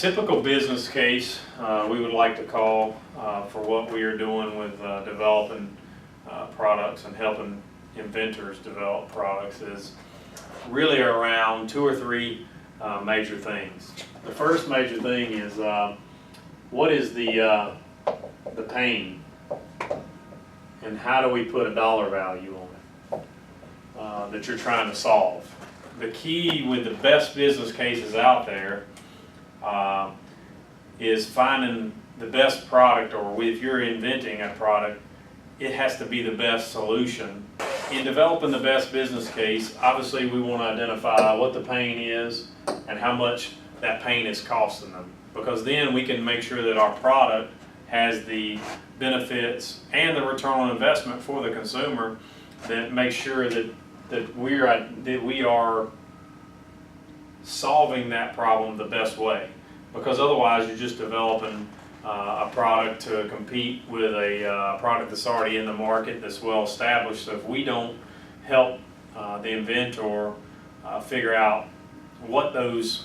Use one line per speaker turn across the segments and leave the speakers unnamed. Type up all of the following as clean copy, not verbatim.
typical business case we would like to call for what we are doing with developing products and helping inventors develop products is really around 2 or 3 major things. The first major thing is what is the pain, and how do we put a dollar value on it that you're trying to solve. The key with the best business cases out there is finding the best product, or if you're inventing a product, it has to be the best solution. In developing the best business case, obviously we want to identify what the pain is and how much that pain is costing them, because then we can make sure that our product has the benefits and the return on investment for the consumer that makes sure that we are solving that problem the best way. Because otherwise you're just developing a product to compete with a product that's already in the market, that's well established. So if we don't help the inventor figure out what the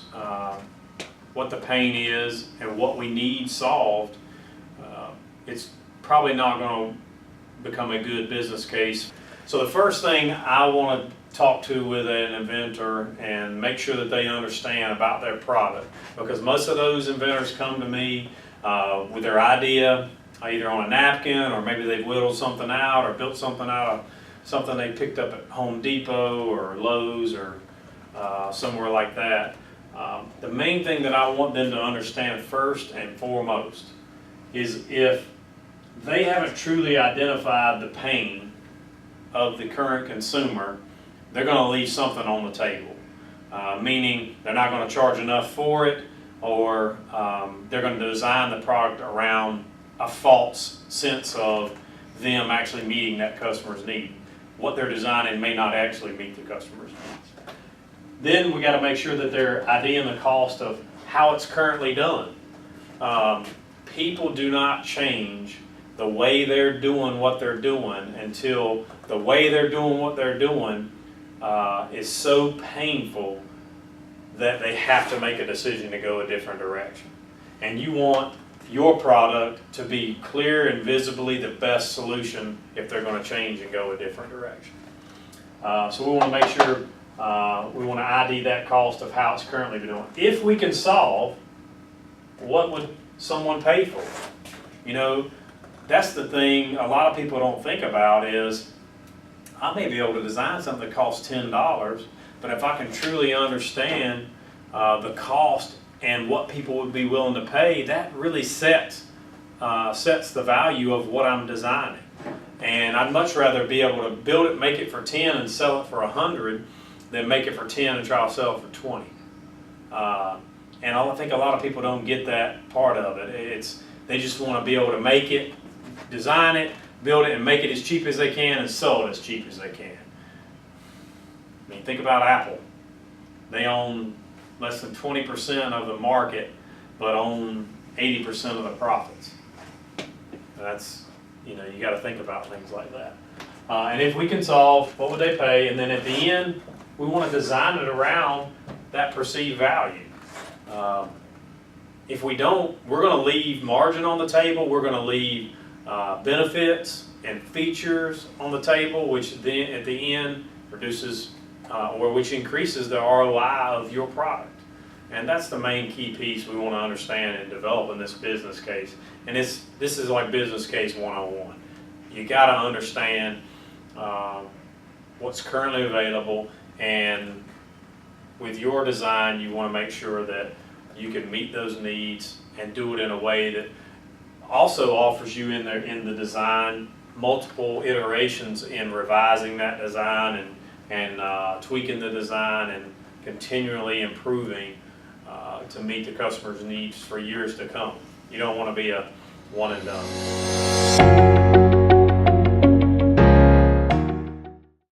pain is and what we need solved, it's probably not going to become a good business case. So the first thing I want to talk to with an inventor and make sure that they understand about their product, because most of those inventors come to me with their idea either on a napkin, or maybe they've whittled something out or built something out of something they picked up at Home Depot or Lowe's or somewhere like that. The main thing that I want them to understand first and foremost is if they haven't truly identified the pain of the current consumer, they're going to leave something on the table, meaning they're not going to charge enough for it, or they're going to design the product around a false sense of them actually meeting that customer's need. What they're designing may not actually meet the customer's needs. Then we got to make sure that they're IDing the cost of how it's currently done. People do not change the way they're doing what they're doing until the way they're doing what they're doing is so painful that they have to make a decision to go a different direction. And you want your product to be clear and visibly the best solution if they're going to change and go a different direction. So we want to make sure we want to ID that cost of how it's currently been doing. If we can solve, what would someone pay for? You know, that's the thing a lot of people don't think about is, I may be able to design something that costs $10, but if I can truly understand the cost and what people would be willing to pay, that really sets the value of what I'm designing. And I'd much rather be able to build it, make it for 10 and sell it for 100 than make it for 10 and try to sell it for 20. And I think a lot of people don't get that part of it. They just want to be able to make it, design it, build it, and make it as cheap as they can and sell it as cheap as they can. I mean, think about Apple. They own less than 20% of the market, but own 80% of the profits. That's, you know, you got to think about things like that. And if we can solve, what would they pay? And then at the end, we want to design it around that perceived value. If we don't, we're going to leave margin on the table. We're going to leave benefits and features on the table, which then at the end produces which increases the ROI of your product. And that's the main key piece we want to understand in developing this business case. And this is like business case 101. You got to understand what's currently available, and with your design you want to make sure that you can meet those needs and do it in a way that also offers you in the design multiple iterations in revising that design and tweaking the design and continually improving to meet the customer's needs for years to come. You don't want to be a one and done.